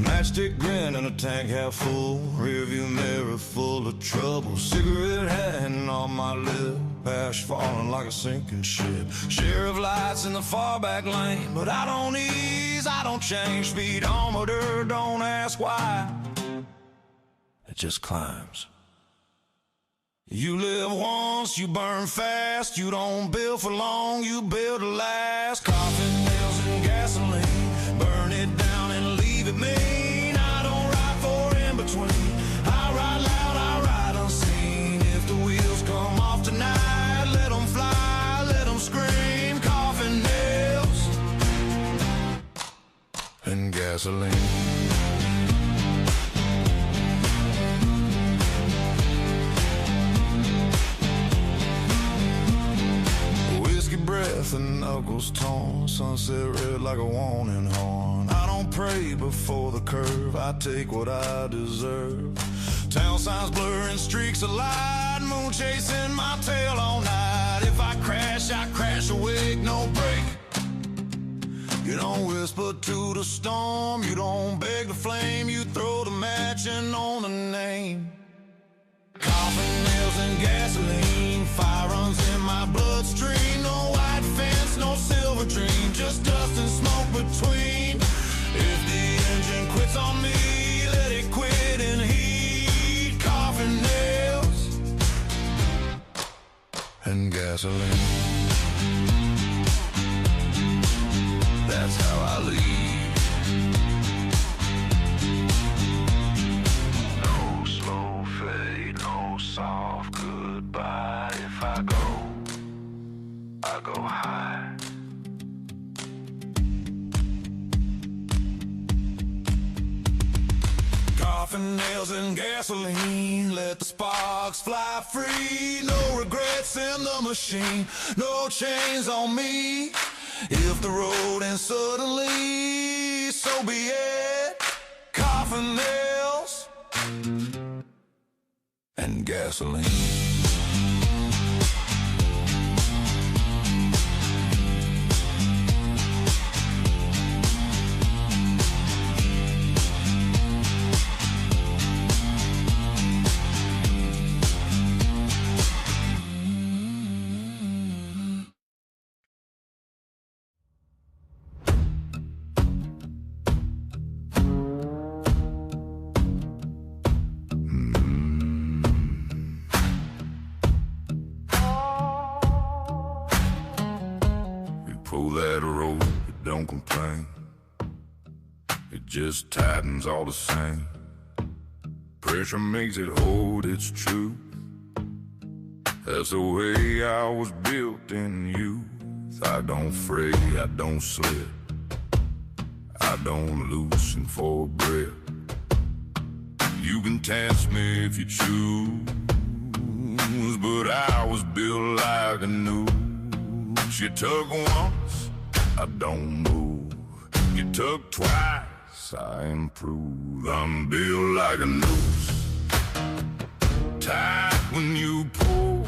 Matchstick grin and a tank half full, rearview mirror full of trouble, cigarette hanging on my lip, ash falling like a sinking ship, share of lights in the far back lane, but I don't ease, I don't change, speedometer, don't ask why, it just climbs. You live once, you burn fast, you don't build for long, you build to last. Coffin nails and gasoline, burn it down and leave it mean. I don't ride for in between, I ride loud, I ride unseen. If the wheels come off tonight, let them fly, let them scream. Coffin nails and gasoline. Breath and knuckles torn, sunset red like a warning horn. I don't pray before the curve, I take what I deserve. Town signs blurring streaks of light, moon chasing my tail all night. If I crash awake, no break. You don't whisper to the storm, you don't beg the flame, you throw the match in on the name. Coffin nails and gasoline, fire runs in my bloodstream. No white fence, no silver dream, just dust and smoke between. If the engine quits on me, let it quit in heat. Coffin nails and gasoline, that's how I leave. No slow fade, no soft goodbye. If I go high. Coffin nails and gasoline, let the sparks fly free. No regrets in the machine, no chains on me. If the road ends suddenly, so be it. Coffin nails and gasoline. Don't complain, it just tightens all the same. Pressure makes it hold its truth. That's the way I was built in youth. I don't fray, I don't slip, I don't loosen for a breath. You can test me if you choose, but I was built like a noose. You tug once, I don't move. You tug twice, I improve. I'm built like a noose, tight when you pull,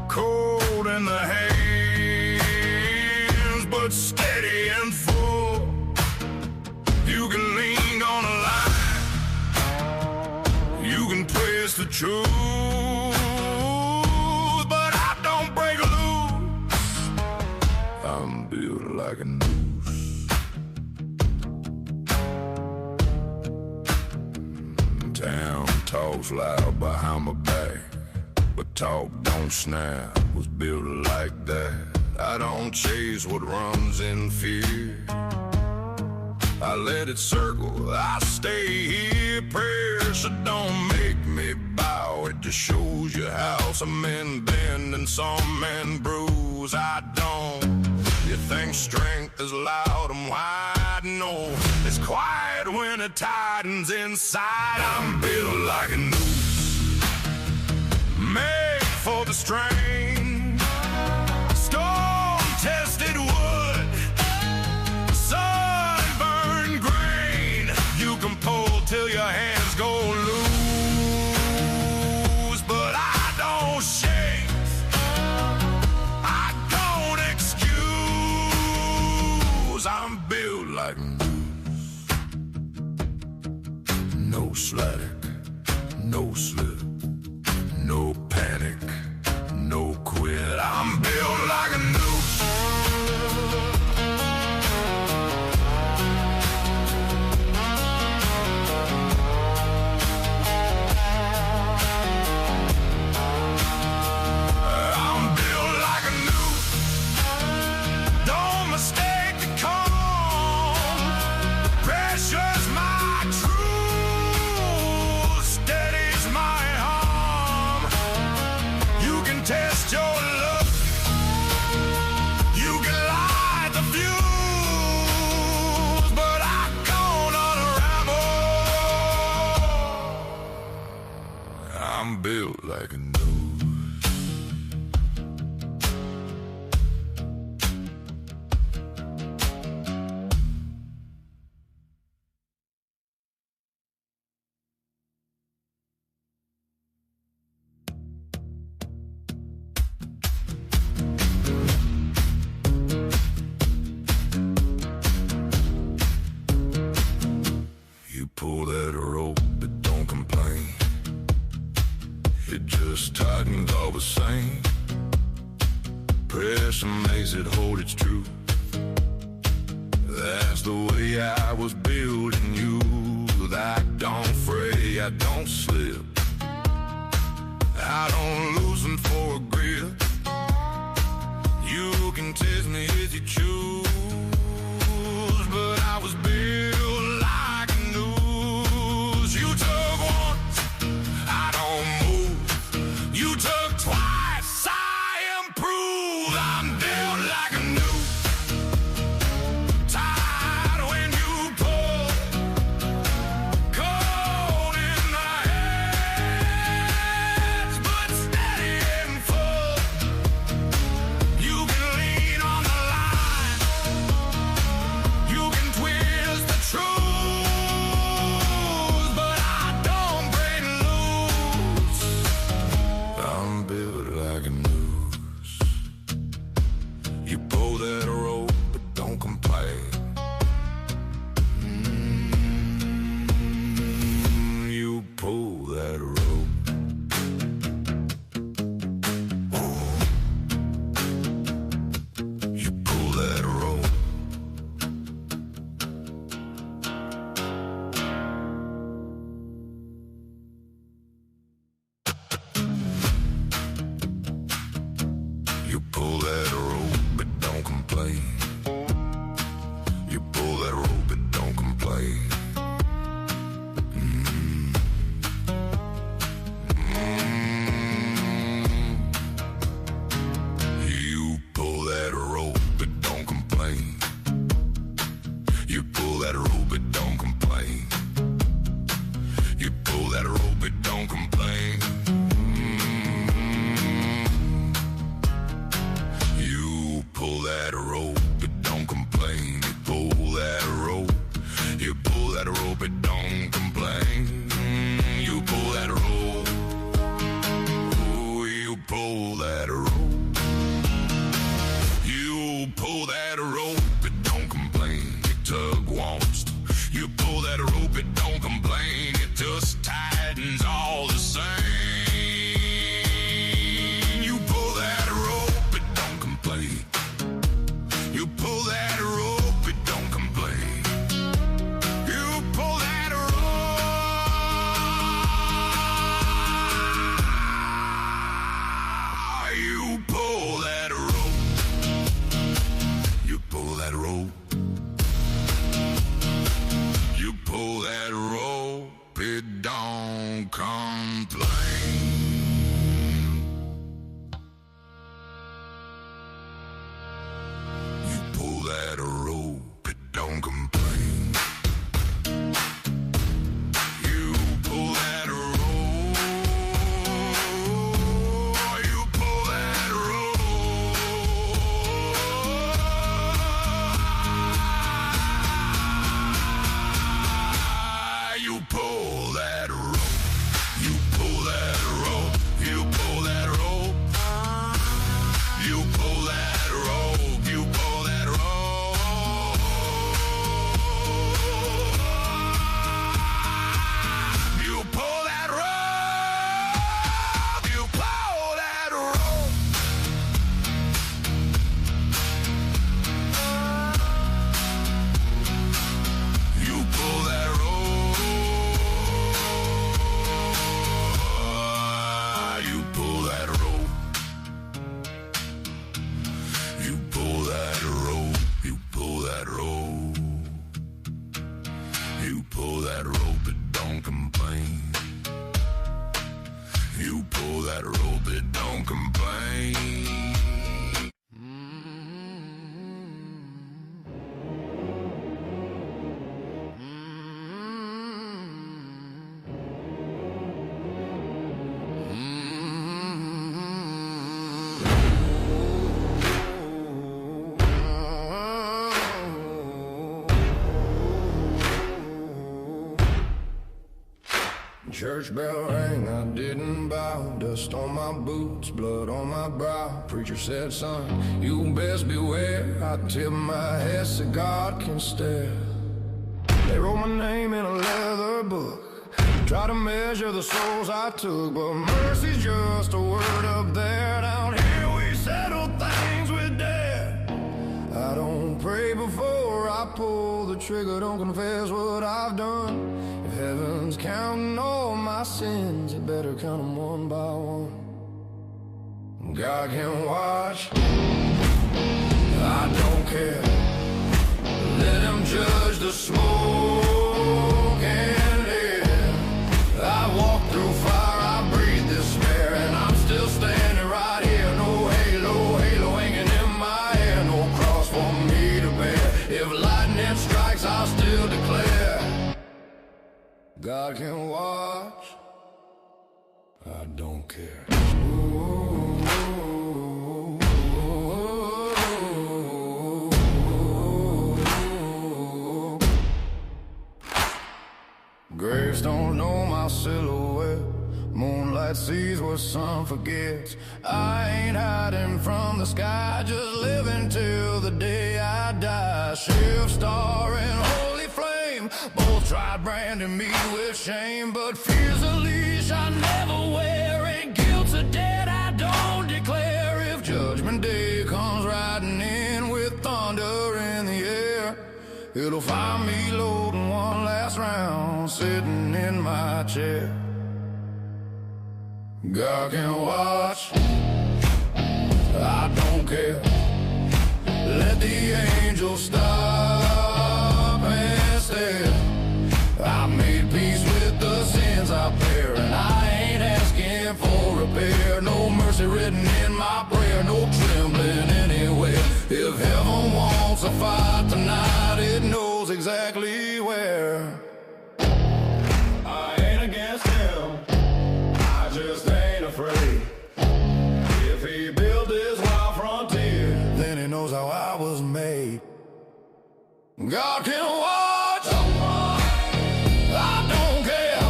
cold in the hands, but steady and full. You can lean on a line, you can twist the truth, but I don't break loose. I'm built like a noose. Town talks loud behind my back, but talk don't snap. Was built like that. I don't chase what runs in fear, I let it circle, I stay here. Pressure don't make me bow, it just shows you how some men bend and some men bruise. I don't. You think strength is loud and wide? No, it's quiet when it tightens inside. I'm built like a noose, made for the strain. Storm twist, tightens all the same. Press and makes it hold its truth. That's the way I was building you. I don't fray, I don't slip, I don't loosen for a grip. You can test me if you choose, but I was built like a noose. You took once, I don't move. You took twice, I improve. I'm built like a noose. Tired when you pull, cold in the hands, but steady and full. You can lean on the line, you can twist the truth, but I don't break loose. I'm built like a noose. You pull that rope, but don't complain. You pull that rope. You pull that rope. You pull that rope, but don't complain. You pull that rope, but don't complain. You pull that rope, but don't complain. You pull that rope, but don't complain. You pull that rope, but don't complain. You pull that rope, but don't complain. You pull that rope. You pull that rope, but don't complain. You pull that rope. Ooh, you pull that rope. You pull that rope, but don't complain. You tug once. You pull that rope, but don't complain. It just tightens all the same. You pull that rope, but don't complain. You pull that rope, but don't complain. You pull that rope. You pull that rope. You pull that rope. You pull that rope, it don't complain. You pull that rope, it don't complain. You pull that rope. You pull that rope. You pull that rope. You pull that rope. You pull that rope. You pull that rope. You pull that rope. You pull that rope. You pull that rope. You pull that rope. You pull that rope. You pull that rope. You pull that rope. You pull that rope, but don't complain. You pull that rope, but don't complain. Church bell rang, I didn't bow. Dust on my boots, blood on my brow. Preacher said, son, you best beware. I tip my head so God can stare. They wrote my name in a leather book. Try to measure the souls I took, but mercy's just a word up there. Down here we settle things with death. I don't pray before I pull the trigger, don't confess what I've done. If heaven's counting all my sins, it better count them one by one. God can watch, I don't care. Let him judge the smoke and air. I walk through fire, I breathe despair, and I'm still standing right here. No halo, halo hanging in my hair, no cross for me to bear. If lightning strikes, I'll still declare, God can watch, I don't care. Graves don't know my silhouette. Moonlight sees what sun forgets. I ain't hiding from the sky, just living till the day I die. Shift star and holy flame, both tried branding me with shame, but fear's a leash I never wear, and guilt's a debt I don't declare. If judgment day comes riding in with thunder in the air, it'll find me loading one last round, sitting in my chair. God can watch, I don't care. Let the angels stop and stare. I made peace with the sins I bear, and I ain't asking for repair. No mercy written in my prayer, no trembling anywhere. If heaven wants a fight tonight, it knows exactly where. I ain't against him, I just ain't afraid. If he built this wild frontier, then he knows how I was made. God can watch, I don't care.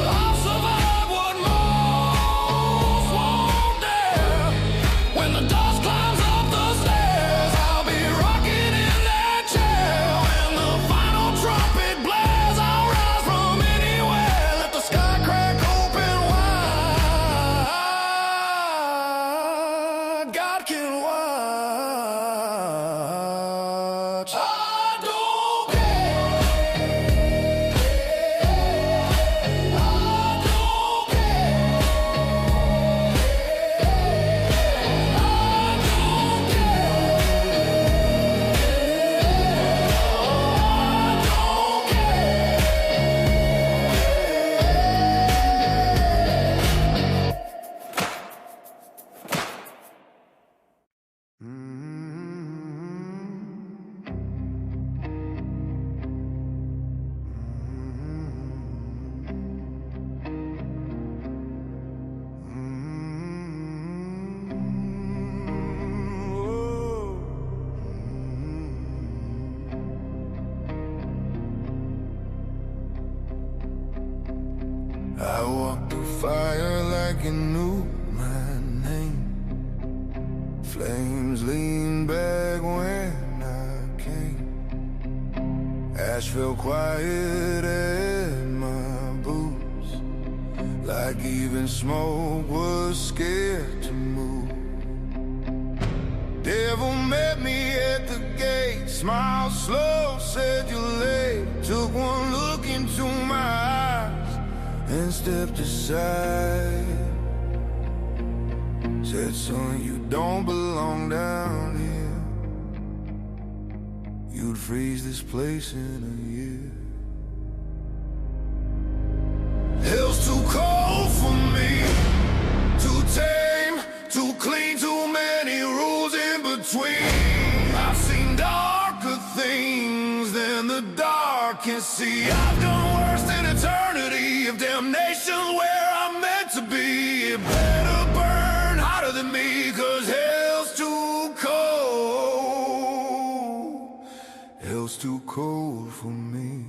I'll survive what most won't dare. When the dust climbs up the stairs, I'll be rocking in that chair. When the final trumpet blares, I'll rise from anywhere. Let the sky crack open wide. God can watch, I don't care. I don't care. I don't I walked through fire like you knew my name. Flames leaned back when I came. Ash fell quiet at my boots, like even smoke was scared to move. Devil met me at the gate, smiled slow, said you're late. Took one look into my eyes and stepped aside. Said, son, you don't belong down here. You'd freeze this place in a year. Hell's too cold for me, too tame, too clean, too many rules in between. I've seen darker things than the dark can see. I've done worse than eternity. If damnation's where I'm meant to be, it better burn hotter than me, 'cause hell's too cold. Hell's too cold for me.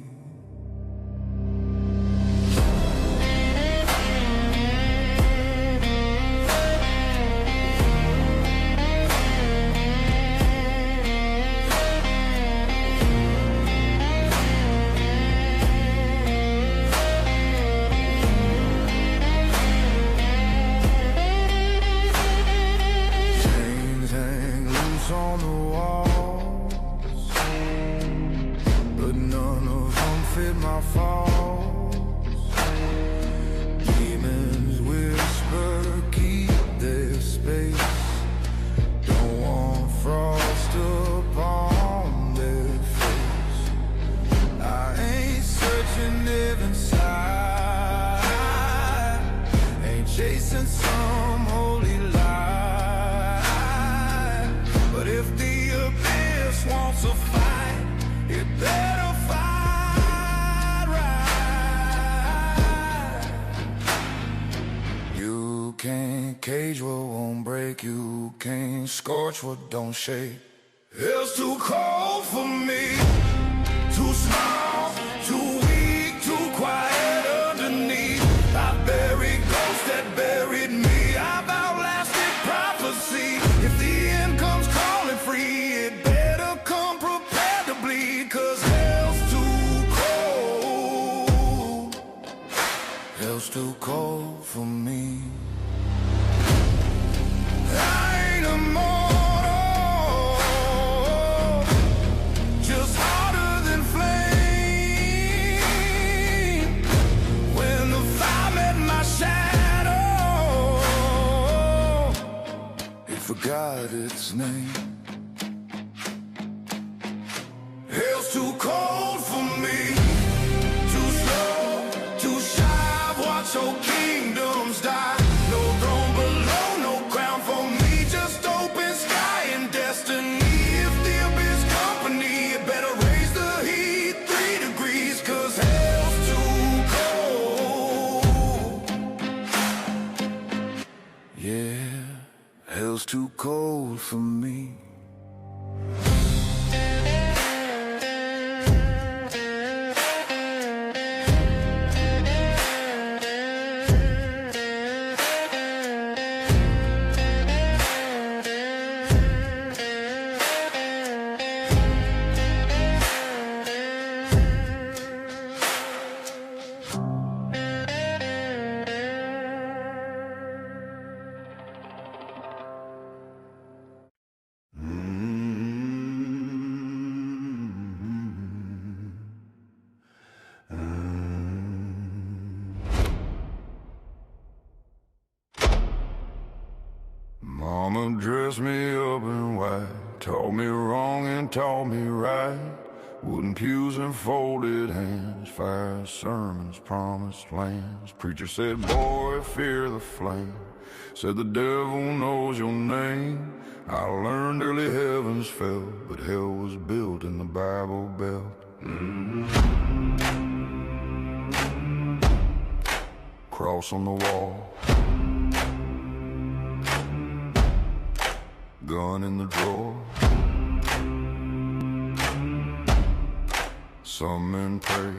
won't break, you can't scorch what don't shake. Hell's too cold for me, too small, too weak, too quiet underneath. I buried ghosts that buried me, I've outlasted prophecy. If the end comes calling free, it better come prepared to bleed, 'cause hell's too cold. Hell's too cold for me. I ain't immortal, just harder than flame. When the fire met my shadow, it forgot its name. Hell's too cold for me, too slow, too shy. I've watched whole kingdoms die. No throne below, no crown for me, just open sky and destiny. If the abyss company, you better raise the heat 3 degrees, 'cause hell's too cold. Yeah, hell's too cold for me. Mama dressed me up in white, taught me wrong and taught me right. Wooden pews and folded hands, fire sermons, promised lands. Preacher said, boy, fear the flame. Said the devil knows your name. I learned early heavens fell, but hell was built in the Bible Belt. Cross on the wall, gun in the drawer. Some men pray,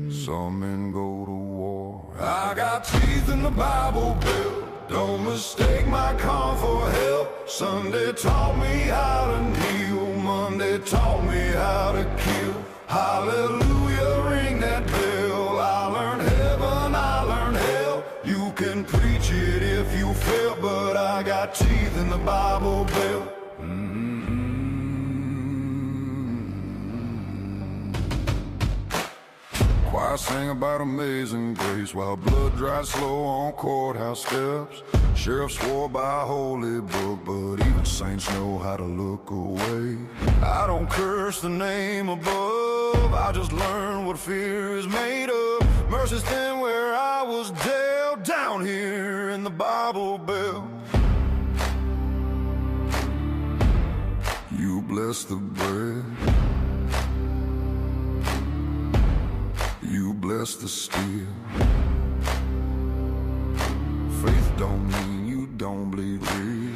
some men go to war. I got teeth in the Bible Belt, don't mistake my calm for help. Sunday taught me how to kneel, Monday taught me how to kill. Hallelujah, ring that bell. I learned heaven, I learned hell. You can preach it if you fail, but I got teeth in the Bible Belt. Choir sang about amazing grace while blood dried slow on courthouse steps. Sheriff swore by a holy book, but even saints know how to look away. I don't curse the name above, I just learn what fear is made of. Mercy's thin where I was dealt, down here in the Bible Belt. You bless the bread, you bless the steel. Faith don't mean you don't bleed real.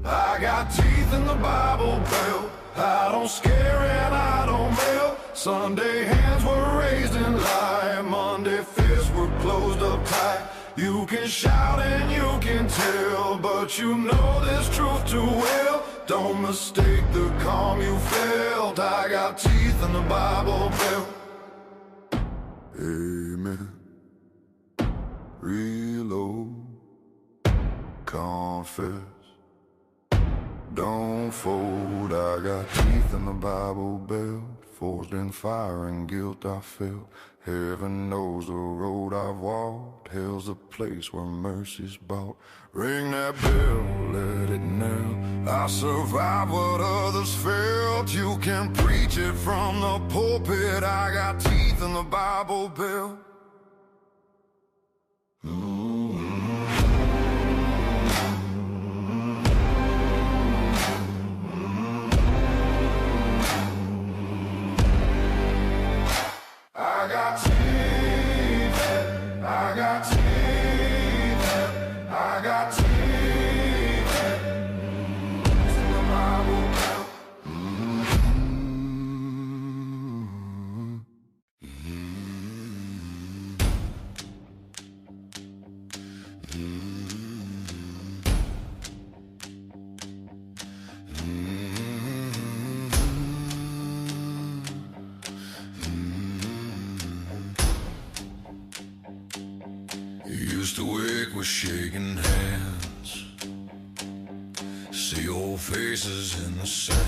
I got teeth in the Bible Belt, I don't scare and I don't melt. Sunday hands were raised in light, Monday fists were closed up tight. You can shout and you can tell, but you know this truth too well. Don't mistake the calm you felt. I got teeth in the Bible Belt. Amen. Reload. Confess. Don't fold. I got teeth in the Bible Belt. Forged in fire and guilt I felt. Heaven knows the road I've walked. Hell's the place where mercy's bought. Ring that bell, let it knell. I survived what others felt. You can preach it from the pulpit. I got teeth in the Bible Belt. I got teeth, I got teeth. Used to wake with shaking hands, see old faces in the sand,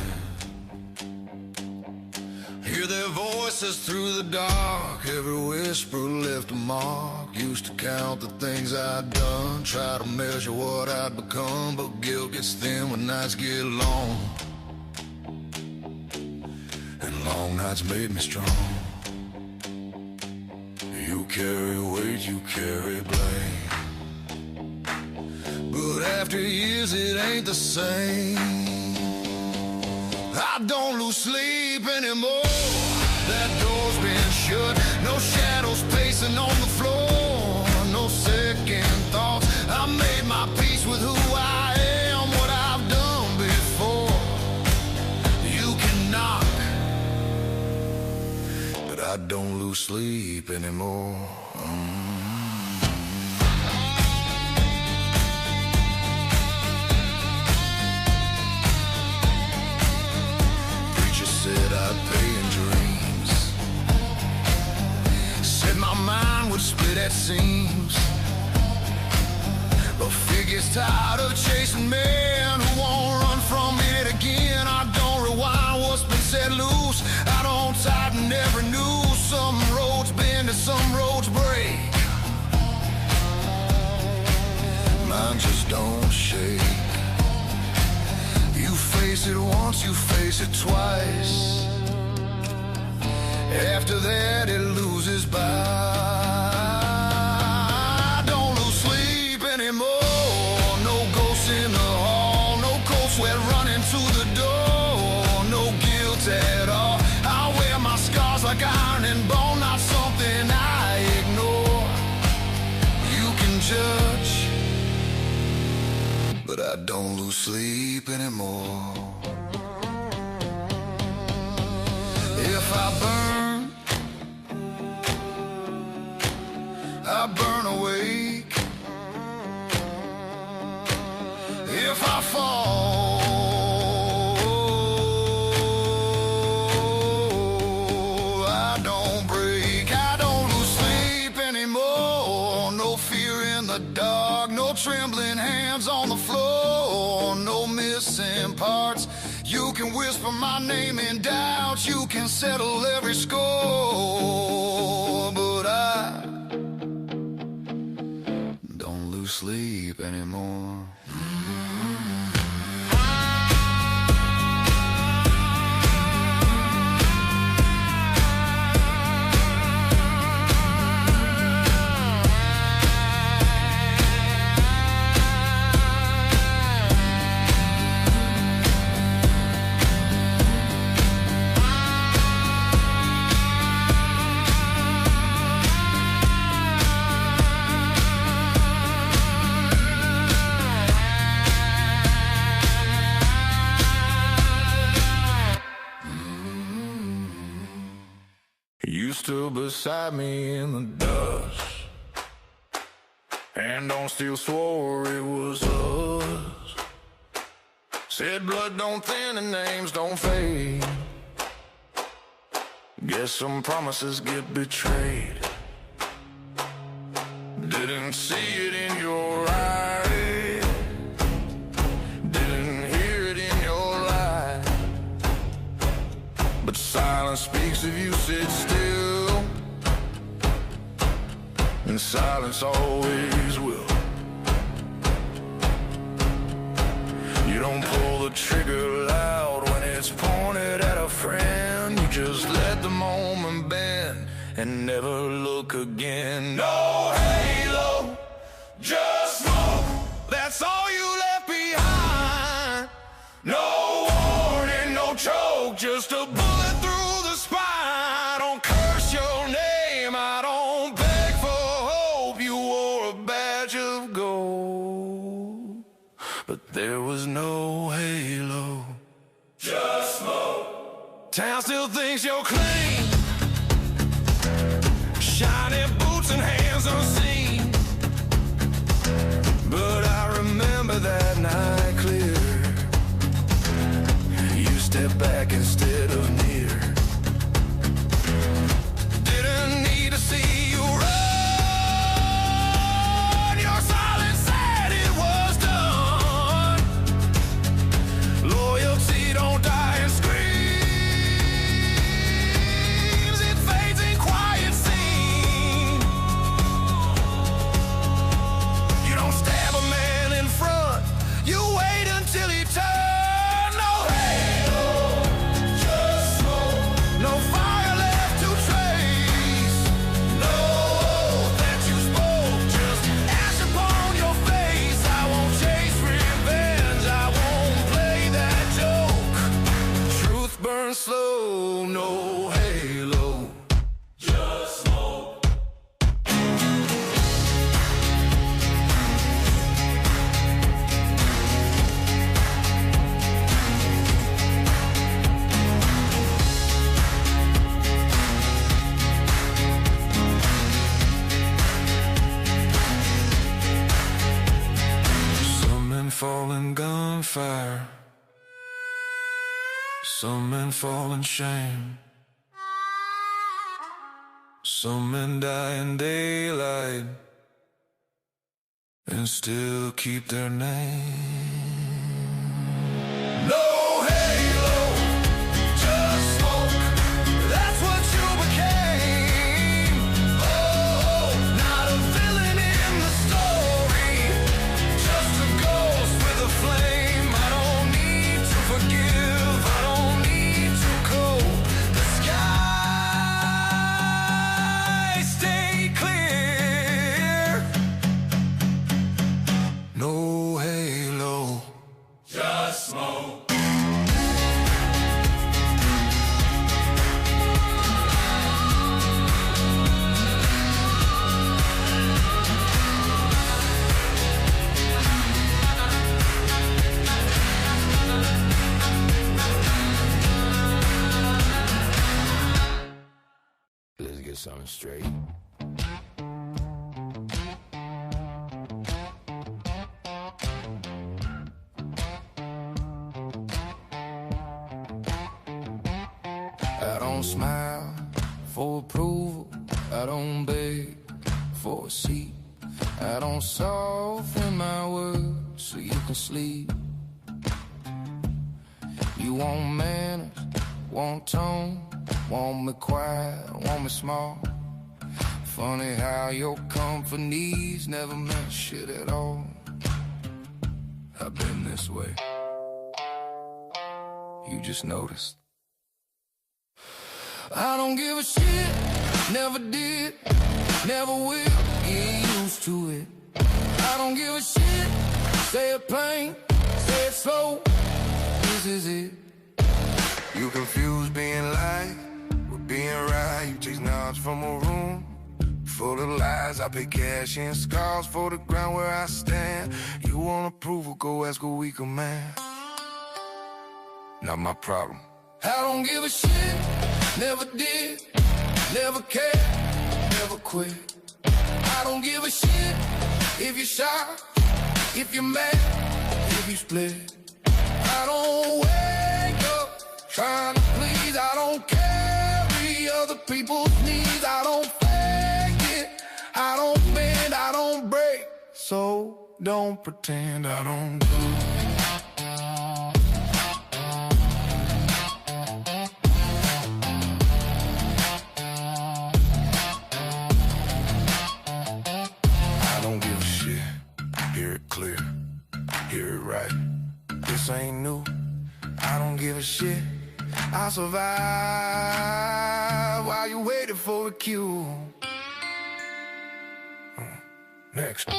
hear their voices through the dark. Every whisper left a mark. Used to count the things I'd done, try to measure what I'd become. But guilt gets thin when nights get long, and long nights made me strong. You carry weight, you carry blame, but after years it ain't the same. I don't lose sleep anymore, that door's been shut. No shadows pacing on the floor, no second thoughts. I made my peace with who I am, what I've done before. You can knock, but I don't lose sleep anymore. Preacher said I'd pay in dreams, said my mind would split at seams. But figure's tired of chasing men who won't run from it again. I don't rewind what's been set loose, I don't tighten every noose. Some roads bend and some roads break, mine just don't shake. You face it once, you face it twice, after that it loses by. I don't lose sleep anymore, no ghosts in the hall, no cold sweat running to the door, no guilt at all. I wear my scars like iron and bone, not something I ignore. You can judge, but I don't lose sleep anymore. If I burn awake. If I fall, I don't break. I don't lose sleep anymore. No fear in the dark, no trembling hands on the floor, no missing parts. You can whisper my name in doubt, you can settle every score, but I don't lose sleep anymore. You stood beside me in the dust, and on steel swore it was us. Said blood don't thin and names don't fade. Guess some promises get betrayed. Didn't see it in your eyes, didn't hear it in your life, but silence speaks if you sit still, and silence always will. You don't pull the trigger loud when it's pointed at a friend. You just let the moment bend and never look again. No halo, just smoke, that's all you left behind. No warning, no choke, just a bullet through the spine. I don't curse your name, I don't beg for hope. You wore a badge of gold, but there was no halo, just smoke. Town still thinks you're clean, shiny boots and hands unseen. fire. Some men fall in shame. Some men die in daylight and still keep their name. No halo, just smoke. That's what you became. Oh, not a villain in the story, just a ghost with a flame. I don't need to forgive, I don't need to cope. The sky stay clear. No halo, just smoke. Let's get something straight. I don't smile for approval, I don't beg for a seat, I don't soften my words so you can sleep. You want manners, want tone, want me quiet, want me small. Funny how your comfort needs never meant shit at all. I've been this way, you just noticed. I don't give a shit, never did, never will, get used to it. I don't give a shit, say it plain, say it slow, this is it. You confuse being light with being right. You chase knobs from a room full of lies. I pay cash in scars for the ground where I stand. You want approval, go ask a weaker man. Not my problem. I don't give a shit, never did, never cared, never quit. I don't give a shit if you're shy, if you're mad, if you split. I don't wake up trying to please. I don't carry other people's needs. I don't fake it, I don't bend, I don't break. So don't pretend I don't do. Clear, hear it right. This ain't new, I don't give a shit. I'll survive while you waiting for a cue. Next.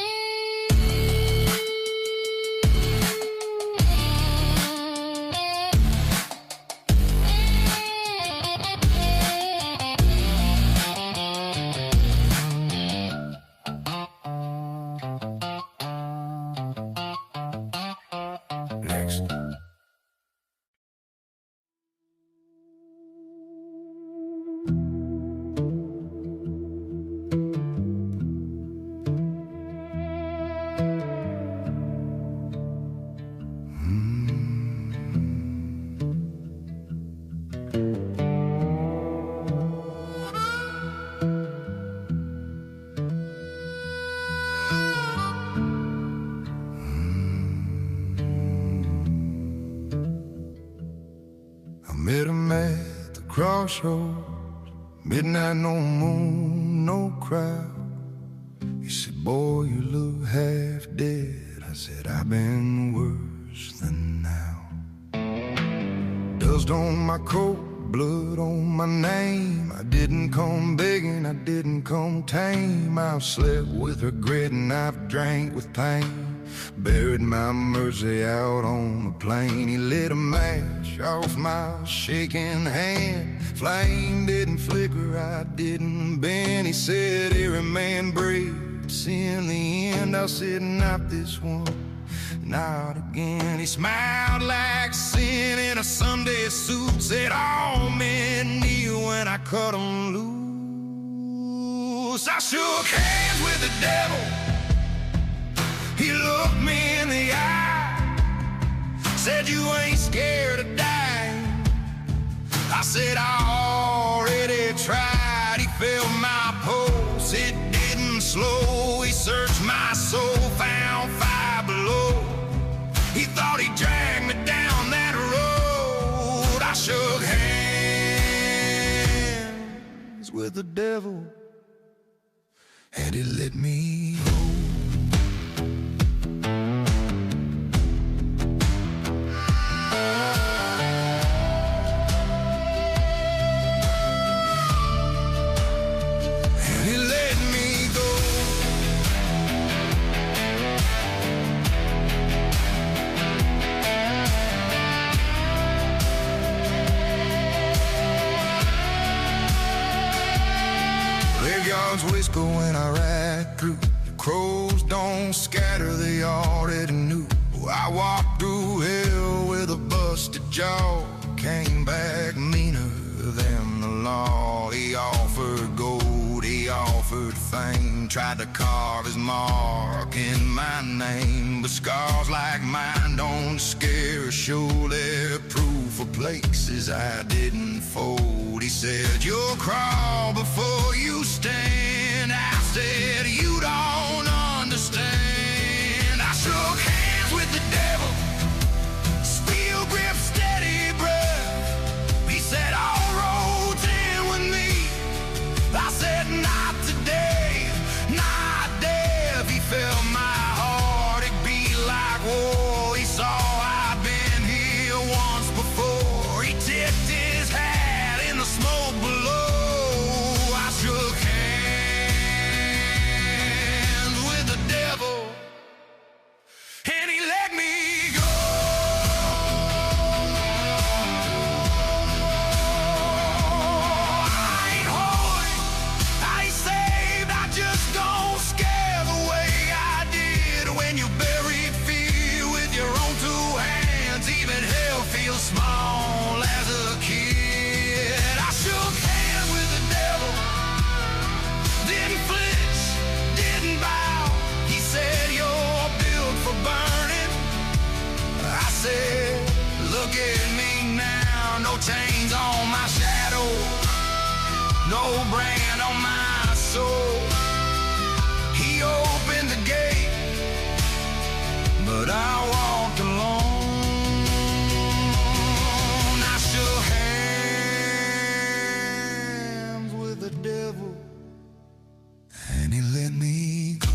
Met him at the crossroads, midnight, no moon, no crowd. He said, boy, you look half dead. I said, I've been worse than now. Dust on my coat, blood on my name. I didn't come begging, I didn't come tame. I've slept with regret and I've drank with pain. Buried my mercy out on the plain. He lit a match off my shaking hand. Flame didn't flicker, I didn't bend. He said, every man breaks in the end. I said, not this one, not again. He smiled like sin in a Sunday suit. Said, all men kneel when I cut them loose. I shook hands with the devil. He looked me in the eye. said, you ain't scared of dying. I said, I already tried. He felt my pulse, it didn't slow. He searched my soul, found fire below. He thought he dragged me down that road. I shook hands with the devil, and he let me go. Whisper when I ride through. The crows don't scatter, they already knew. I walked through hell with a busted jaw, came back meaner than the law. He offered gold, he offered fame, tried to carve his mark in my name. But scars like mine don't scare, surely proof of places I didn't fold. He said, you'll crawl before you stand. I said, you don't understand. I shook hands with the devil, steel grip, steady breath. He said, all roads end with me. I said, not today, not death. He felt my heart, it beat like war. He saw I'd been here once before. He tipped his hat in the smoke below. I shook hands with the devil, and he let me go. I ain't holy, I ain't saved, I just don't scare the way I did. When you buried fear with your own two hands, even hell feels small as a kid. I shook hands with the devil, didn't flinch, didn't bow. He said, you're built for burning. I said, look at me now, no chains on my shadow, no brand on my soul. He opened the gate, but I walked alone. I shook hands with the devil, and he let me go.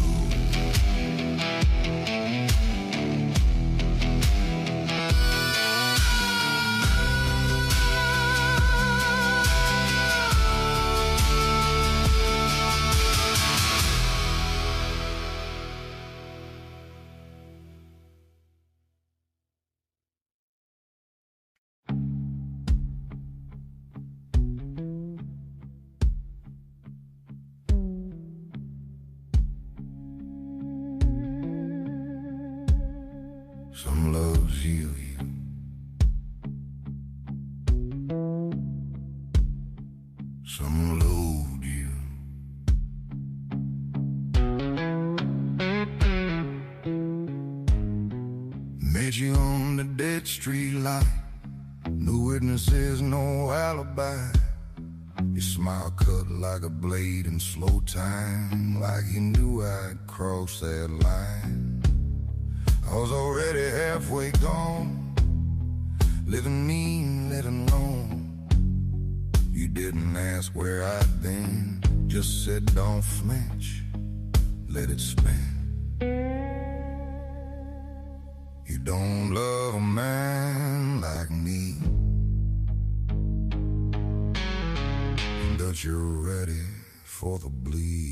Some loves heal you, some load you. Met you on the dead street light, no witnesses, no alibi. Your smile cut like a blade in slow time, like you knew I'd cross that line. I was already halfway gone, living mean, living long. You didn't ask where I'd been, just said don't flinch, let it spin. You don't love a man like me, but you're ready for the bleed.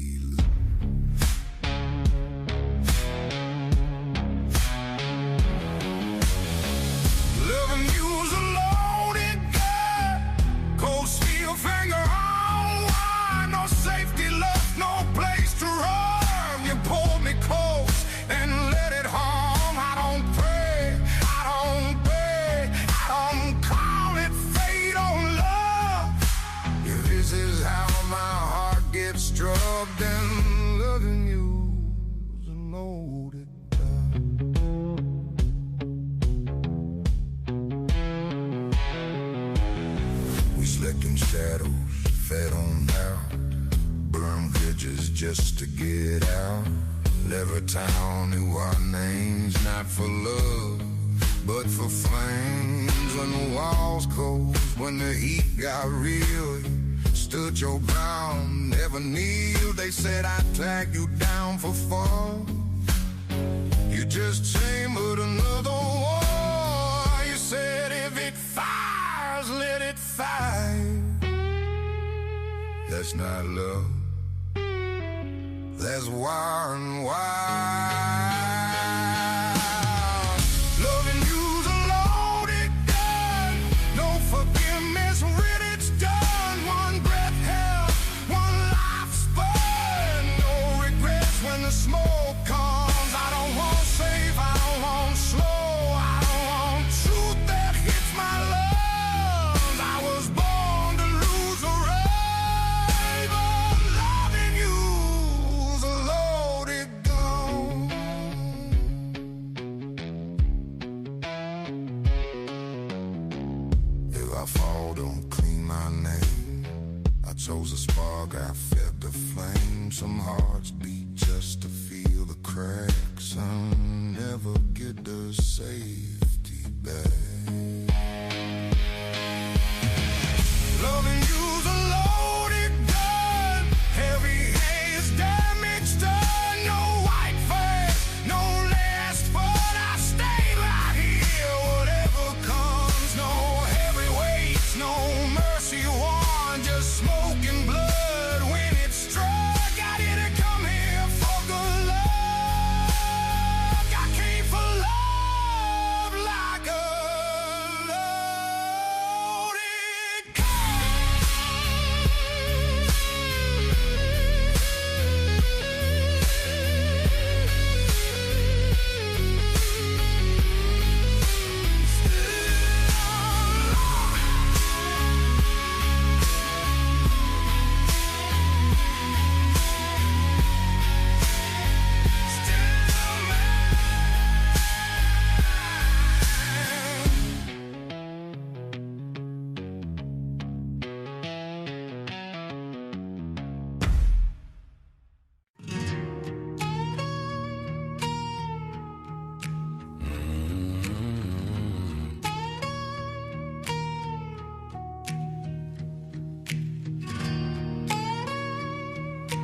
Finger on wine, no safety left, no place to run. You pulled me fed on out, burn bridges just to get out. Every town knew our names, not for love, but for flames. When the walls closed, when the heat got real, stood your ground, never kneeled. They said I'd tag you down for fun. You just chambered another war. You said if it fires, let it fire. That's not love, that's war and wild. Loving you's a loaded gun, no forgiveness when it's done. One breath hell, one life spun, no regrets when the smoke comes. I don't want safe, I don't want slow, I don't want truth that hits my lungs. I was born to lose a race, but loving you's a loaded gun. If I fall, don't clean my name. I chose a spark, I fed the flame. Some hearts beat just to feel the cracks. I'll never get the safety back. Loving you's a loaded gun, heavy haze, damage done. No white face, no last, but I stay right here. Whatever comes, no heavy weights, no mercy won, just smoke and blood when it struck. I didn't come here for good luck, I came for love like a loaded gun.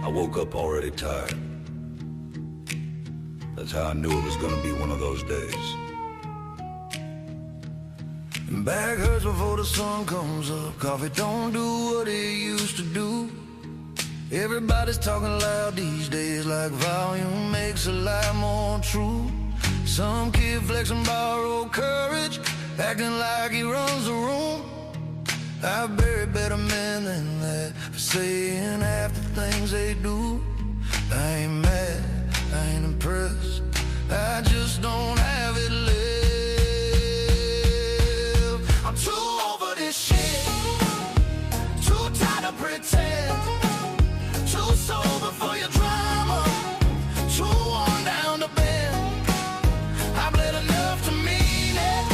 I woke up already tired. That's how I knew it was gonna be one of those days. Back hurts before the sun comes up. Coffee don't do what it used to do. Everybody's talking loud these days, like volume makes a lie more true. Some kid flexing borrowed courage, acting like he runs the room. I've buried better men than that for saying half the things they do. I ain't mad, I ain't impressed, I just don't have it left. I'm too over this shit, too tired to pretend, too sober for your drama, too worn down to bend. I bled enough to mean it,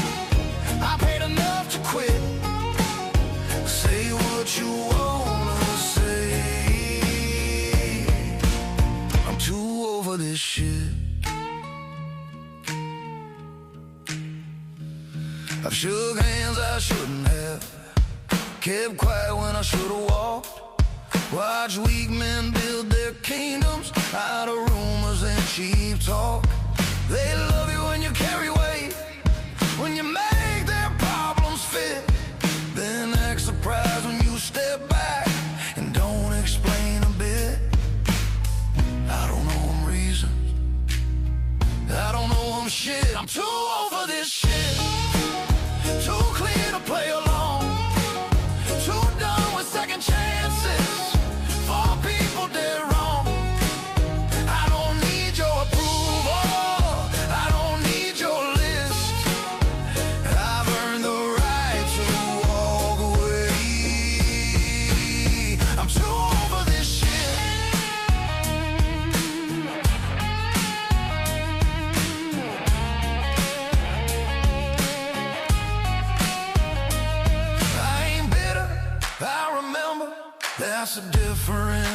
I paid enough to quit. Say what you wanna say, I'm too over this shit. I've shook hands I shouldn't have, kept quiet when I should've walked. Watch weak men build their kingdoms out of rumors and cheap talk. They love you when you carry weight, when you make their problems fit. Then act surprised when you step back and don't explain a bit. I don't know them reasons, I don't know them shit. I'm too over this shit, too clear to play along, too done with second chances for people dead wrong. I don't need your approval, I don't need your list. I've earned the right to walk away. I'm too over this shit.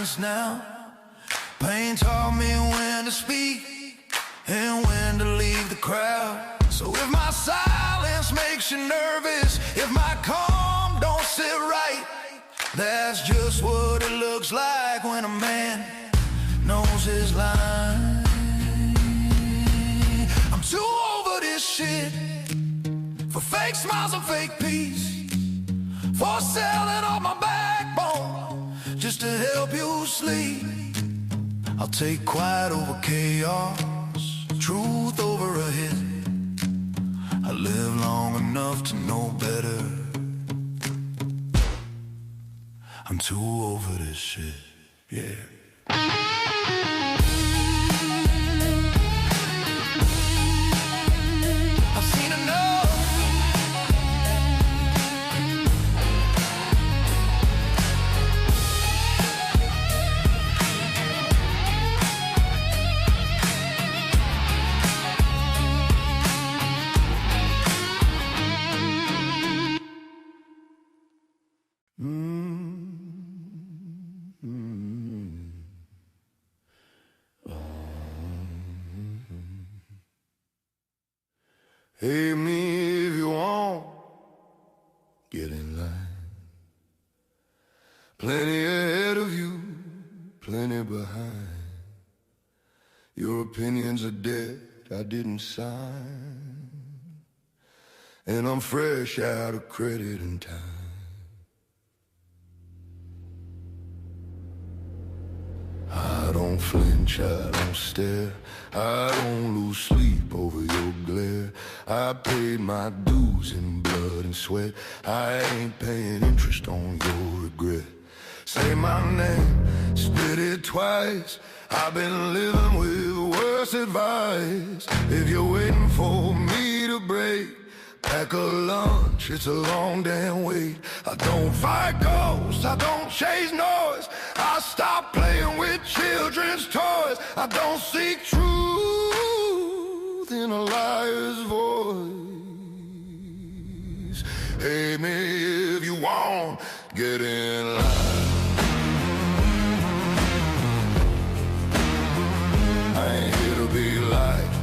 silence now. Pain taught me when to speak and when to leave the crowd. So if my silence makes you nervous, if my calm don't sit right, that's just what it looks like when a man knows his line. I'm too over this shit, for fake smiles and fake peace, for selling off my backbone just to help you sleep. I'll take quiet over chaos, truth over a hit. I live long enough to know better. I'm too over this shit, yeah. I've seen enough. Hey me if you want, get in line. Plenty ahead of you, plenty behind. Your opinion's a debt I didn't sign, and I'm fresh out of credit and time. I don't flinch, I don't stare, I don't lose sleep over your glare. I paid my dues in blood and sweat, I ain't paying interest on your regret. Say my name, spit it twice, I've been living with worse advice. If you're waiting for me to break, pack a lunch, it's a long damn wait. I don't fight ghosts, I don't chase noise, I stopped playing with children's toys. I don't seek truth in a liar's voice. Hate me if you want, get in line. I ain't here to be liked,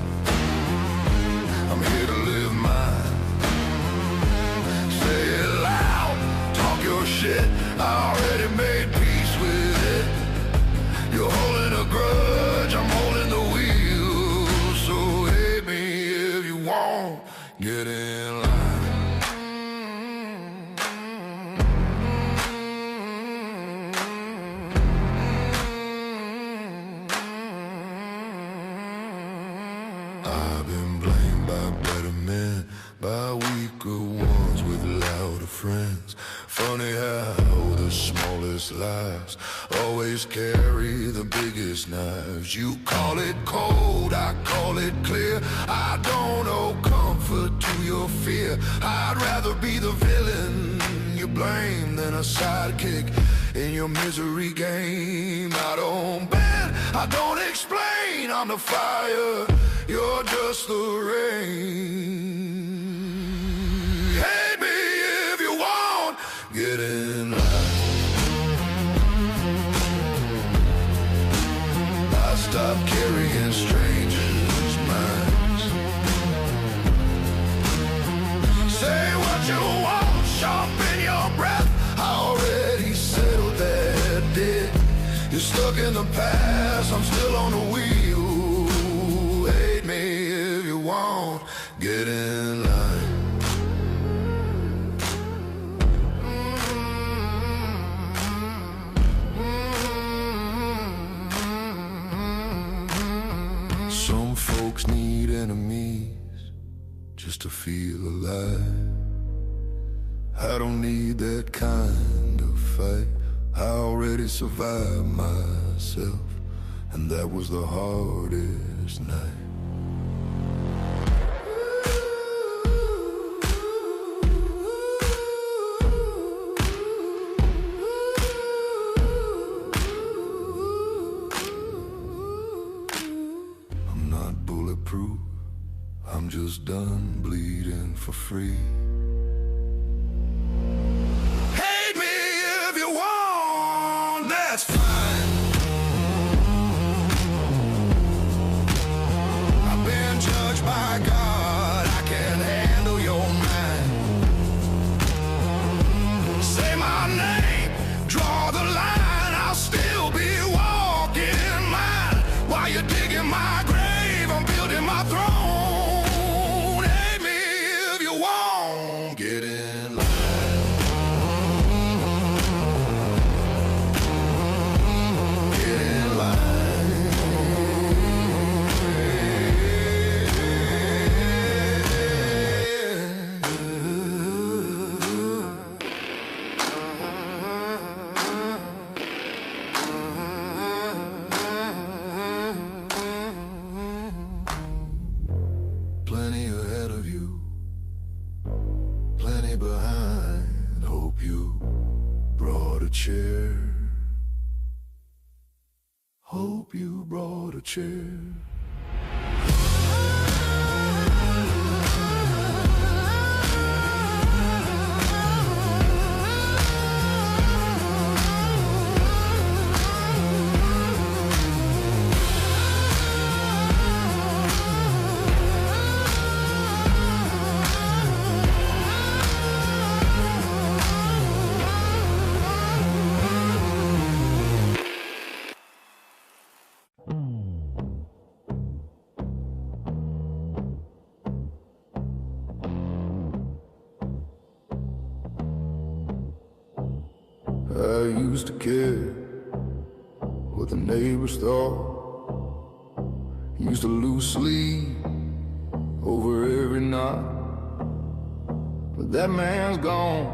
I'm here to live mine. Say it loud, talk your shit, I already made peace with it. You're holding a grudge, I'm holding the wheel. So hate me if you want, get in line. I've been blamed by better men, by weaker ones with louder friends. Funny how the smallest lives always carry the biggest knives. You call it cold, I call it clear. I don't owe comfort to your fear. I'd rather be the villain you blame than a sidekick in your misery game. I don't bend, I don't explain, I'm the fire, you're just the rain. Hate me if you want, get in line. I stopped carrying strangers' minds. Say what you want, sharpen your breath, I already settled that debt. You're stuck in the past, I'm still on the wheel. Hate me if you want, get in line. Some folks need enemies just to feel alive. I don't need that kind of fight, I already survived myself, and that was the hardest night. I'm not bulletproof, I'm just done bleeding for free. Hate me if you want, that's fine. behind. Hope you brought a chair. Hope you brought a chair. I used to care what the neighbors thought. Used to lose sleep over every night. But that man's gone,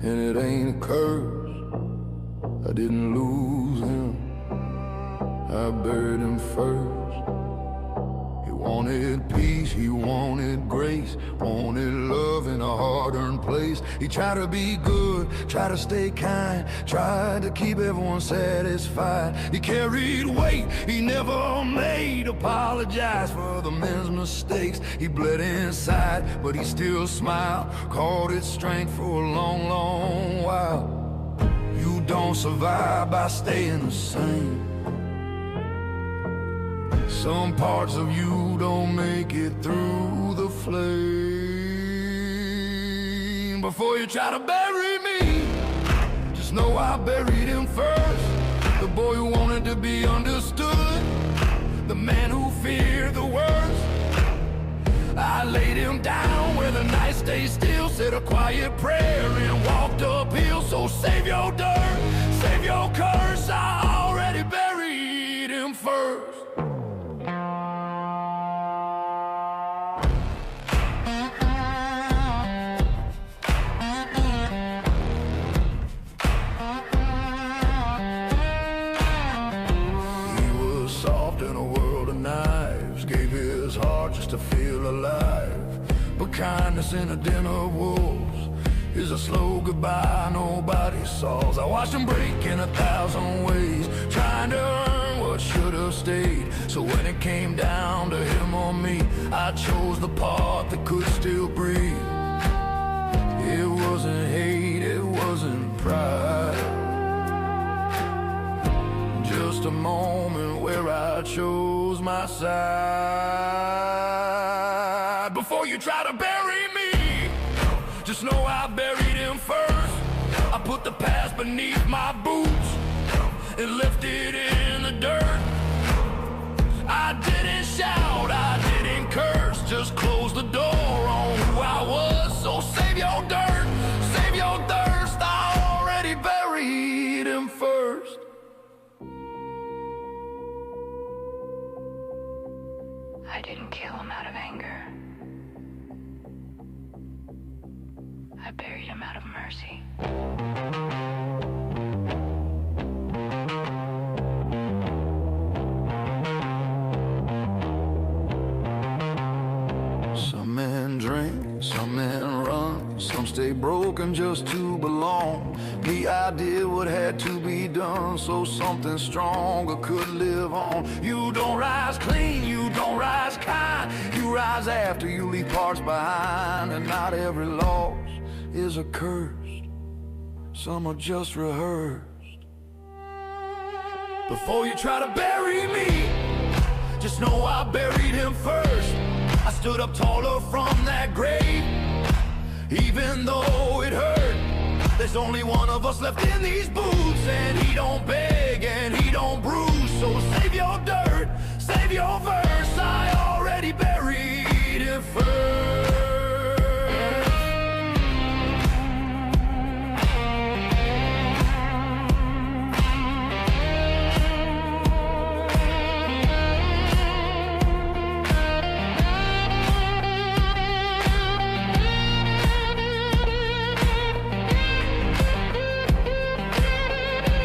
and it ain't a curse. I didn't lose him, I buried him first. He wanted peace, he wanted grace, wanted love in a hard-earned place. He tried to be good, tried to stay kind, tried to keep everyone satisfied. He carried weight he never made, apologized for the men's mistakes. He bled inside, but he still smiled, called it strength for a long, long while. You don't survive by staying the same. Some parts of you don't make it through the flame. Before you try to bury me, just know I buried him first. The boy who wanted to be understood, the man who feared the worst. I laid him down where the night stayed still, said a quiet prayer and walked uphill. So save your dirt, save your curse, I already buried him first. Just to feel alive, but kindness in a den of wolves is a slow goodbye nobody solves. I watched him break in 1,000 ways, trying to earn what should have stayed. So when it came down to him or me, I chose the part that could still breathe. It wasn't hate, it wasn't pride, just a moment where I chose my side. Before you try to bury me, just know I buried him first. I put the past beneath my boots and left it in the dirt. I didn't shout, I didn't curse, just close the door on who I was. So save your dirt, save your thirst, I already buried him first. I didn't kill him out of anger. I buried him out of mercy. Some men drink, some men run, some stay broken just to belong. Me, I did what had to be done so something stronger could live on. You don't rise clean, you don't rise kind, you rise after you leave parts behind. And not every loss is accursed, some are just rehearsed. Before you try to bury me, just know I buried him first. I stood up taller from that grave, even though it hurt. There's only one of us left in these boots, and he don't beg and he don't bruise. So save your dirt, save your verse, I already buried him first.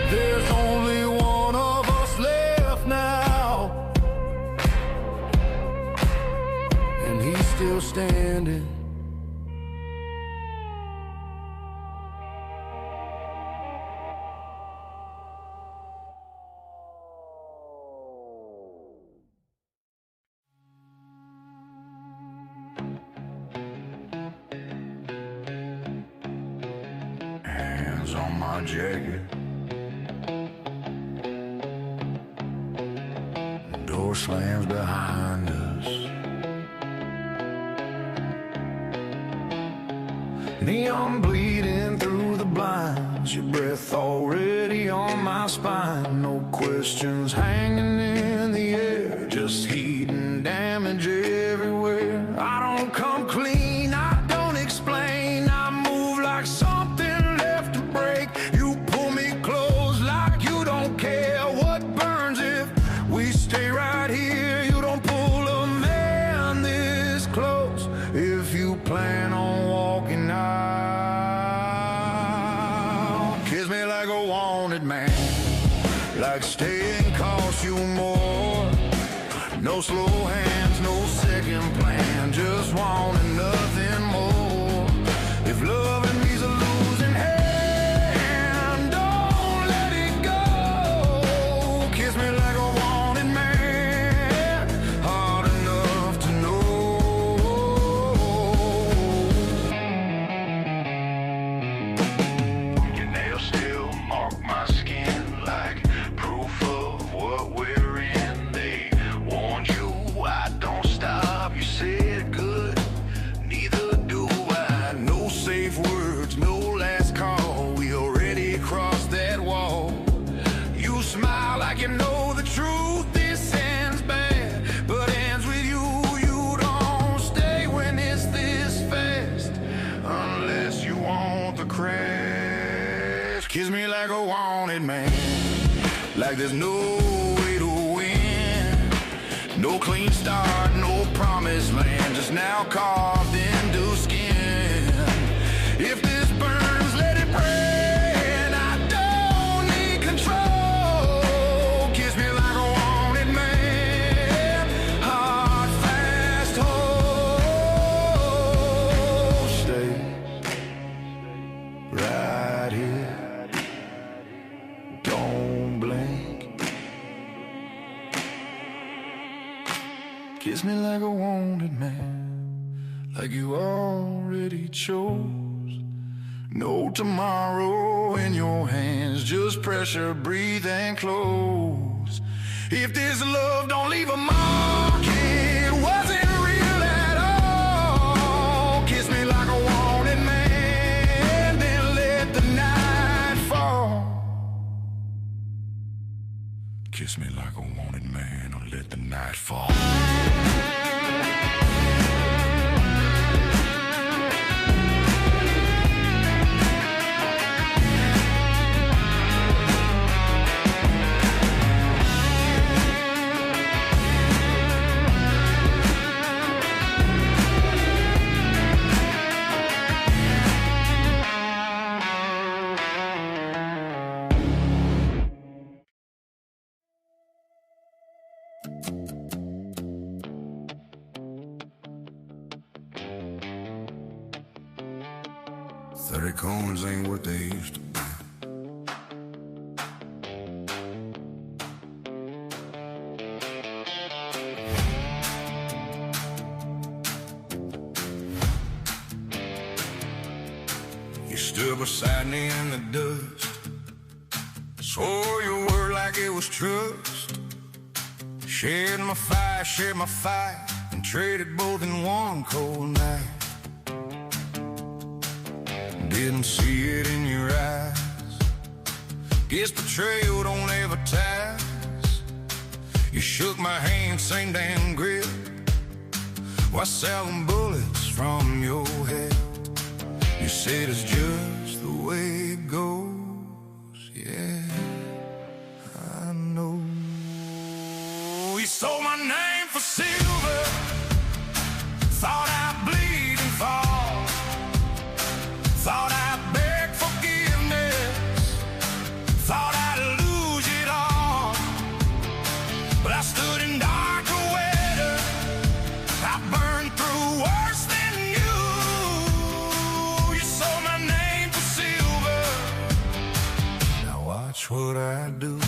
There's only one of us left now, and he's still standing. colors on my jacket. Door slams behind us. Neon bleeding through the blinds, your breath already on my spine. No questions hanging in the air, just heat and damage everywhere. I don't come clean, I don't explain, I move like something left to break. You pull me close like you don't care what burns if we stay right here. You don't pull a man this close if you plan on walking out. Kiss me like a wanted man, like staying costs you more. No slow hands, no second plan, just wanting nothing more. If loving me's a losing hand, don't let it go. Kiss me like a wanted man, hard enough to know. Your nails still mark my skin like proof of what we're in. They warned you I don't stop, you said good, neither do I. No safe words, no last call, we already crossed that wall. You smile like you know the truth, this ends bad, but ends with you. You don't stay when it's this fast, unless you want the crash. Kiss me like a wanted man, like there's no way to win. No clean start, no promised land, just now carved into skin. If this burns, let it burn, I don't need control. Kiss me like a wanted man, hard, fast, hold. Stay right here, don't blink. Kiss me like a wanted man, like you already chose. No tomorrow in your hands, just pressure, breathe and close. If this love don't leave a mark, it wasn't real at all. Kiss me like a wanted man, then let the night fall. Kiss me like a wanted man, or let the night fall. Cones ain't what they used to be. You stood beside me in the dust, swore your word like it was trust. Shared my fire, and traded both in one cold night. Didn't see it in your eyes. Guess betrayal don't ever ties. You shook my hand, same damn grip. Why selling bullets from your head? You said it's just the way it goes. Yeah, I know. You sold my name for silver, thought I'd bleed and fall. Thought I'd beg forgiveness, thought I'd lose it all. But I stood in darker weather, I burned through worse than you. You sold my name for silver, now watch what I do.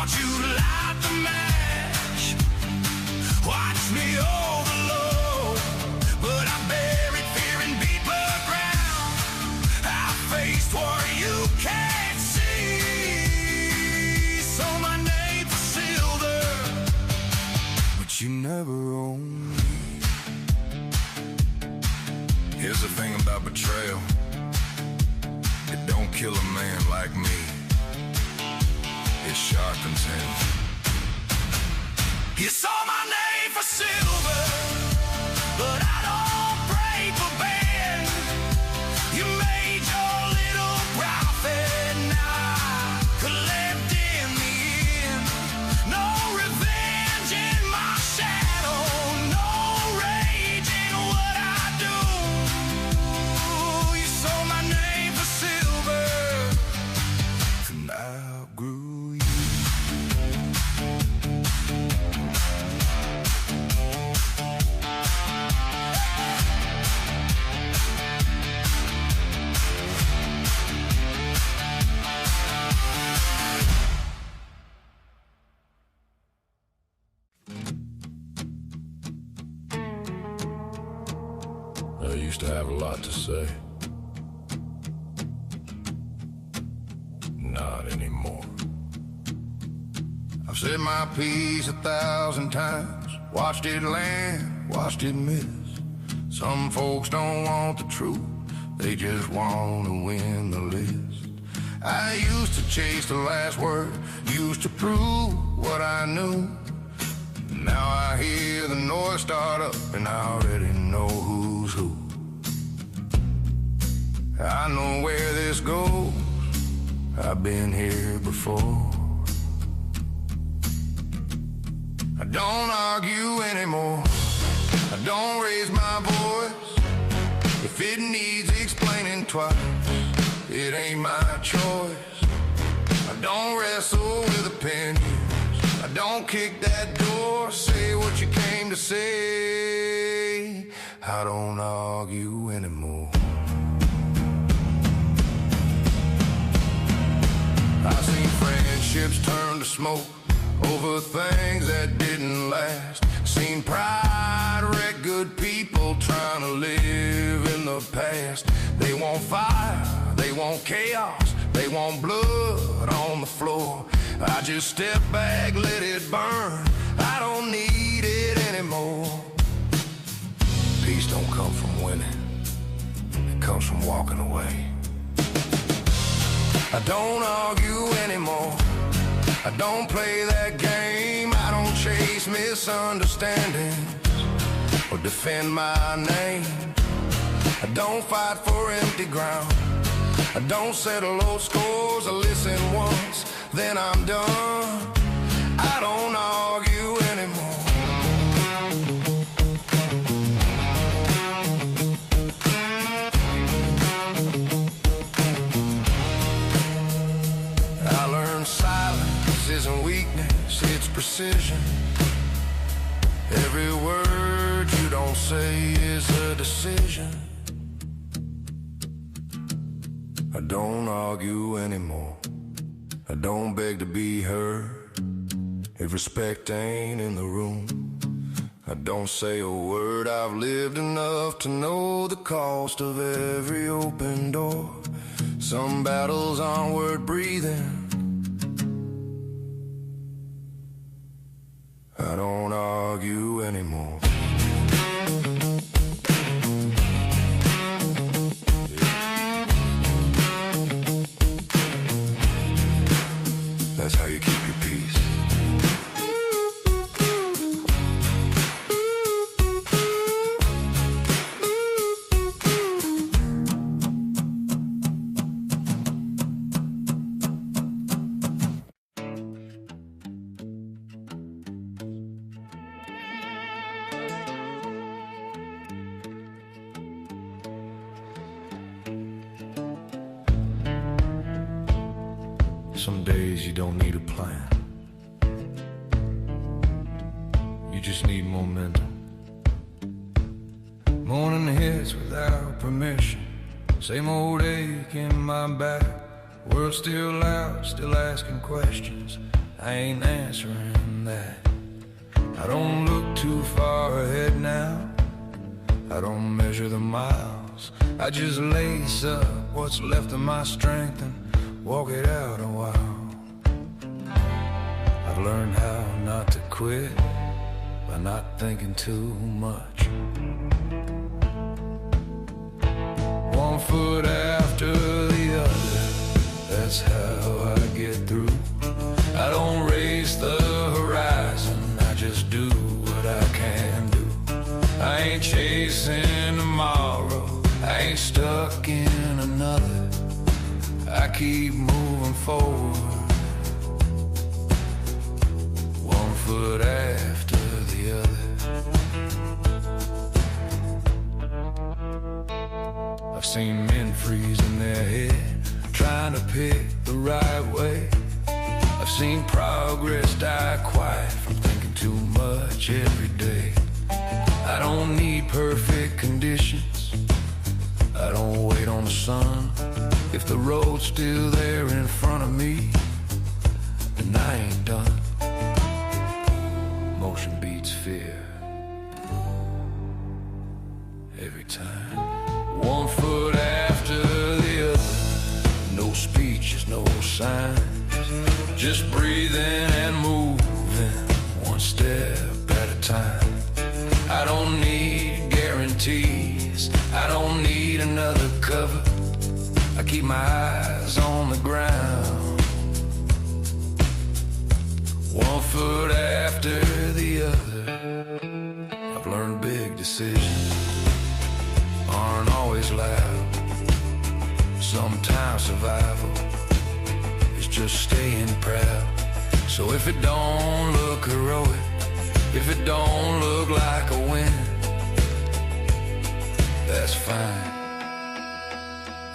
Thought you'd light the match, watch me overload, but I buried fear in deeper ground. I faced war you can't see, sold my name for silver, but you never owned me. Here's the thing about betrayal, it don't kill a man like me, it sharpens him. You saw my name for silver, but I don't pray for Ben. You made your little profit, now I collect in the end. No revenge in my shadow, no rage in what I do. You sold my name for silver, and I outgrew you. I used to have a lot to say. Not anymore. I've said my piece 1,000 times, watched it land, watched it miss. Some folks don't want the truth, they just want to win the list. I used to chase the last word, used to prove what I knew. Now I hear the noise start up and I already know who's who. I know where this goes, I've been here before. I don't argue anymore, I don't raise my voice. If it needs explaining twice, it ain't my choice. I don't wrestle with opinions, I don't kick that door, say what you came to say. I don't argue anymore. I've seen friendships turn to smoke over things that didn't last. Seen pride wreck good people trying to live in the past. They want fire, they want chaos, they want blood on the floor. I just step back, let it burn, I don't need it anymore. Peace don't come from winning, it comes from walking away. I don't argue anymore, I don't play that game, I don't chase misunderstandings or defend my name. I don't fight for empty ground, I don't settle old scores, I listen once, then I'm done. I don't argue anymore. I learned silence isn't weakness, it's precision. Every word you don't say is a decision. I don't argue anymore, I don't beg to be heard. If respect ain't in the room, I don't say a word. I've lived enough to know the cost of every open door. Some battles onward breathing, I don't argue anymore. That's how you keep your peace. Some days you don't need a plan, you just need momentum. Morning hits without permission, same old ache in my back. World still out, still asking questions. I ain't answering that. I don't look too far ahead now. I don't measure the miles. I just lace up what's left of my strength and walk it out a while. I've learned how not to quit by not thinking too much. One foot after the other, that's how I get through. I don't race the horizon, I just do what I can do. I ain't chasing tomorrow, I ain't stuck in another. I keep moving forward, one foot after the other. I've seen men freeze in their head, trying to pick the right way. I've seen progress die quiet from thinking too much every day. I don't need perfect conditions, I don't wait on the sun. If the road's still there in front of me, then I ain't done. Motion beats fear every time. One foot after the other, no speeches, no signs, just breathing and moving, one step at a time. I don't need guarantees, I don't need another cover. I keep my eyes on the ground, one foot after the other. I've learned big decisions aren't always loud. Sometimes survival is just staying proud. So if it don't look heroic, if it don't look like a win, that's fine,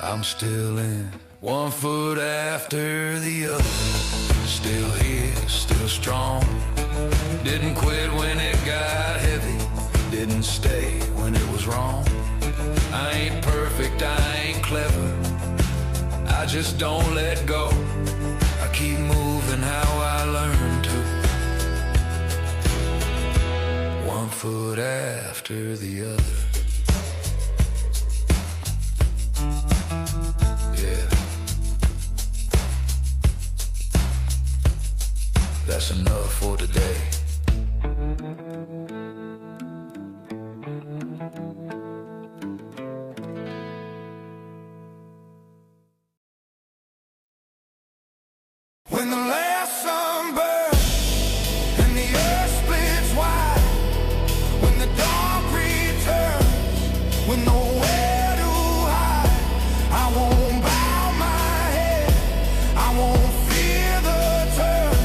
I'm still in. One foot after the other, still here, still strong. Didn't quit when it got heavy, didn't stay when it was wrong. I ain't perfect, I ain't clever, I just don't let go. I keep moving how I learned to, one foot after the other. Yeah, that's enough for today. When the last sun burns and the earth splits wide, when the dark returns with nowhere to hide, I won't bow my head, I won't fear the turn.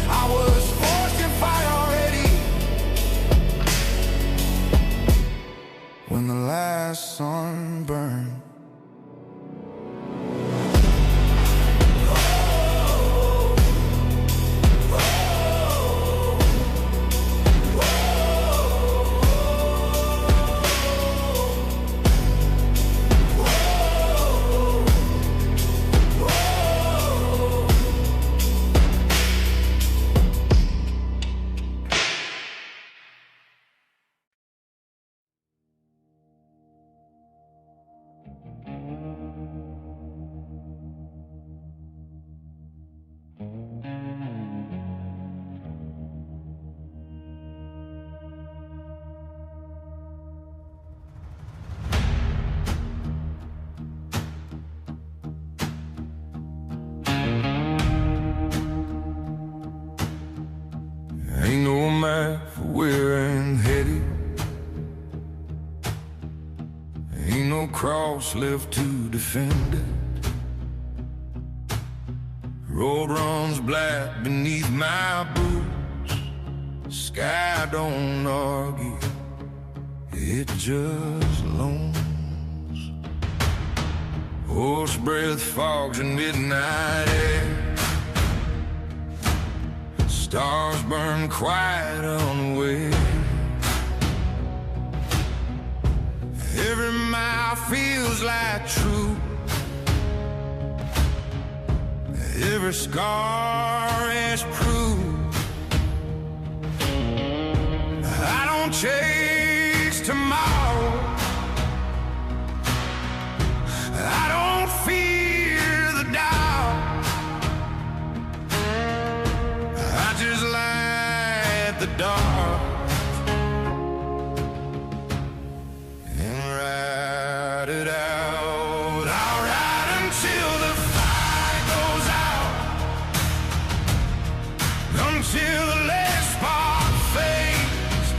I was forged in fire already. When the last sun burned. Ain't no map for where I'm headed, ain't no cross left to defend it. Road runs black beneath my boots, sky don't argue, it just loans. Horse breath fogs in midnight air, stars burn quiet on the way. Every mile feels like truth, every scar is proof dark and ride it out. I'll ride until the fire goes out, until the last spark fades.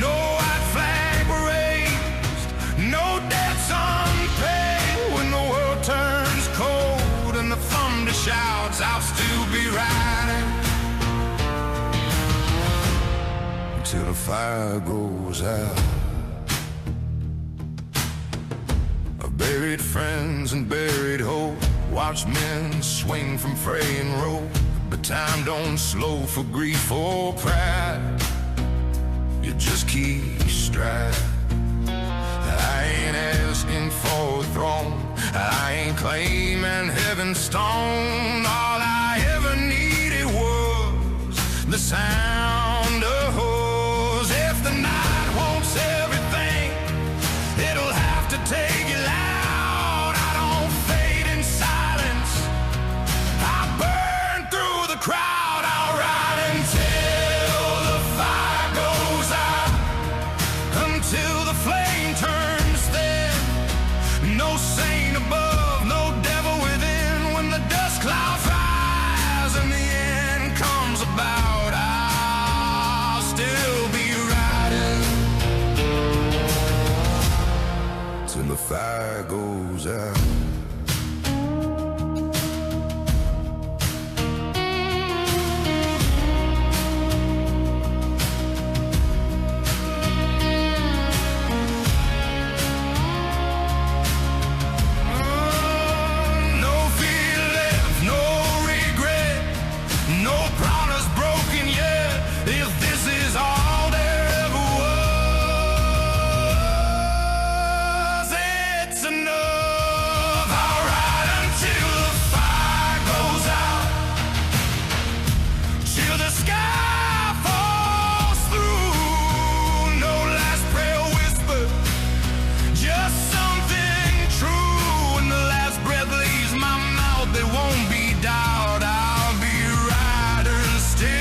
No white flag raised, no debts unpaid. When the world turns cold and the thunder shouts, I'll still be riding till the fire goes out. Buried friends and buried hope, watch men swing from fraying rope. But time don't slow for grief or pride, you just keep stride. I ain't asking for a throne, I ain't claiming heaven's stone. All I ever needed was the sound of hose. If the night wants everything, it'll have to take it loud. I don't fade in silence, I burn through the crowd. I'll ride until the fire goes out, until the flame turns thin. No saint above, no devil within. When the dust clouds rise and the end comes about, I'll still be riding till the fire goes out. No fear left, no regret, no promise broken yet. If this is all there ever was, it's enough. I'll ride until the fire goes out, till the sky falls through. No last prayer whisper, just something true. When the last breath leaves my mouth, there won't be doubt. I'll be riding still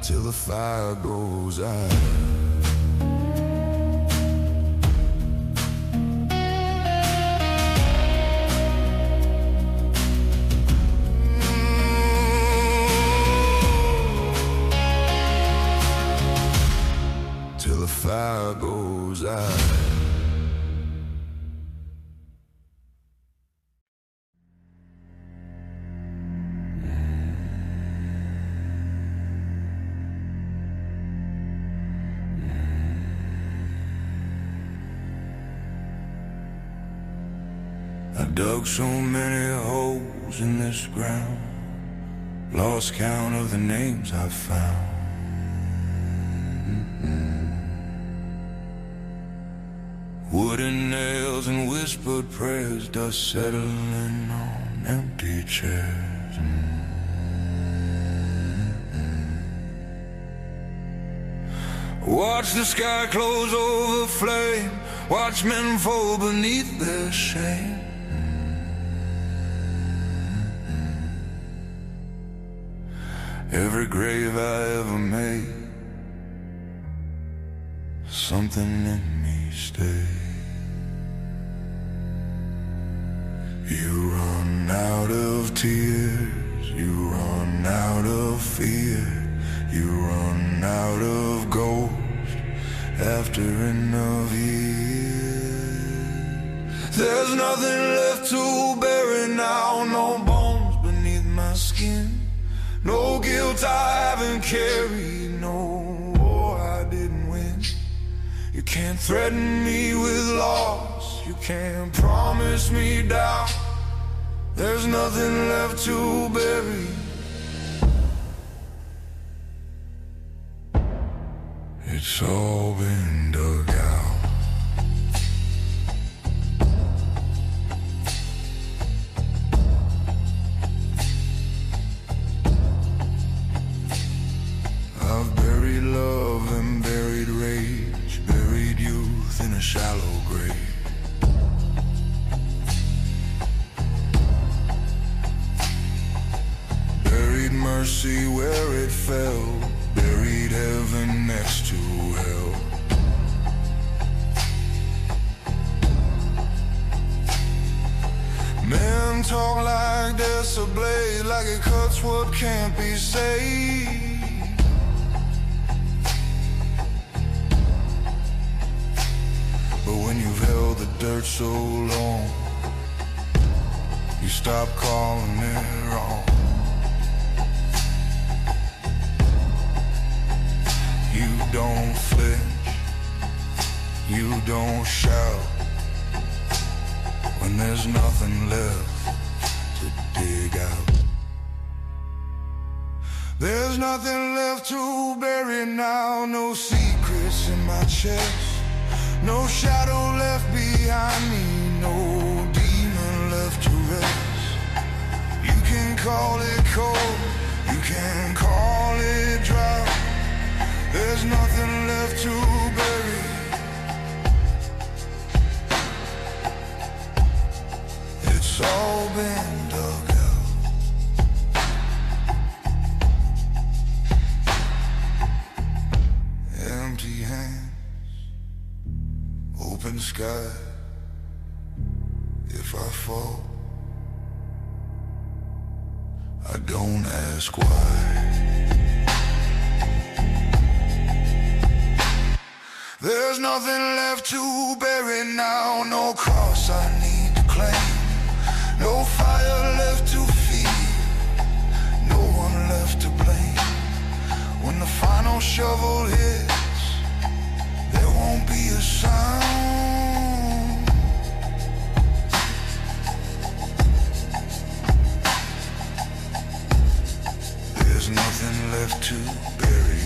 till the fire goes out. Till the fire goes out. I dug so many holes in this ground, lost count of the names I found. Wooden nails and whispered prayers, dust settling on empty chairs. Watch the sky close over flame, watch men fall beneath their shame. Every grave I ever made, something in me stayed. You run out of tears, you run out of fear, you run out of ghosts after enough years. There's nothing left to bury now, no bones beneath my skin, no guilt I haven't carried, no war I didn't win. You can't threaten me with loss, you can't promise me doubt. There's nothing left to bury. It's all been dug out. I've buried love and buried rage, buried youth in a shallow grave. mercy where it fell, buried heaven next to hell. Men talk like there's a blade, like it cuts what can't be saved. But when you've held the dirt so long, you stop calling it wrong. You don't flinch, you don't shout, when there's nothing left to dig out. There's nothing left to bury now, no secrets in my chest, no shadow left behind me, no demon left to rest. You can call it cold, you can call it drought. There's nothing left to bury. It's all been dug out. Empty hands, open sky. If I fall, I don't ask why. There's nothing left to bury now, no cross I need to claim, no fire left to feed, no one left to blame. When the final shovel hits, there won't be a sound. There's nothing left to bury.